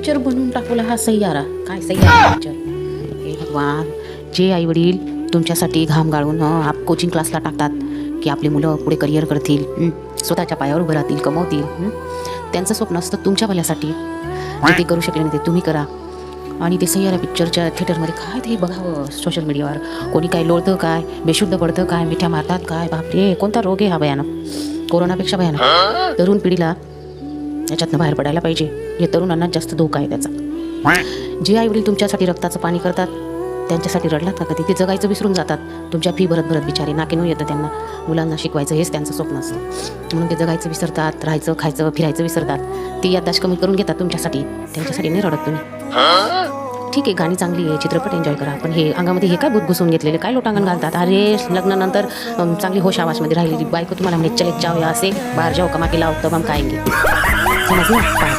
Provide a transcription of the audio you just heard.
Picture बनवून टाकवला हा सैयारा. काय सैयारा पिक्चर. हे भगवान, जे आईवडील तुमच्यासाठी घाम गाळून कोचिंग क्लासला टाकतात की आपली मुलं पुढे करिअर करतील, स्वतःच्या पायावर उभं राहतील, कमवतील, त्यांचं स्वप्न असतं तुमच्या भल्यासाठी. जे ते करू शकले नाही ते तुम्ही करा. आणि ते सैयारा पिक्चरच्या थिएटरमध्ये काय ते बघावं सोशल मीडियावर. कोणी काय लोळतं काय, बेशुद्ध पडतं काय, मिठ्या मारतात काय. बापरे, कोणता रोग आहे हा भयानक, कोरोनापेक्षा भयानक. तरुण पिढीला याच्यातनं बाहेर पडायला पाहिजे. हे तरुणांना जास्त धोका आहे त्याचा. जे आईवडील तुमच्यासाठी रक्ताचं पाणी करतात त्यांच्यासाठी रडलात का कधी? ते जगायचं विसरून जातात. तुमच्या फी भरत भरत बिचारे नाकेनू येतं त्यांना. मुलांना शिकवायचं हेच त्यांचं स्वप्न असतं, म्हणून ते जगायचं विसरतात, राहायचं खायचं फिरायचं विसरतात. ती याददाश्त कमी करून घेतात तुमच्यासाठी, त्यांच्यासाठी नाही रडत तुम्ही. ठीक आहे, गाणी चांगली आहे, चित्रपट एन्जॉय करा, पण हे अंगामध्ये हे काय भूत घुसून घेतलेले काय लोटांगण घालतात. अरे लग्नानंतर चांगली होश आवाजमध्ये राहिलेली बायको तुम्हाला म्हणे चले जाऊया असे बाहेर जाऊ कमा के लाओ तब हम खाएंगे. समजलं?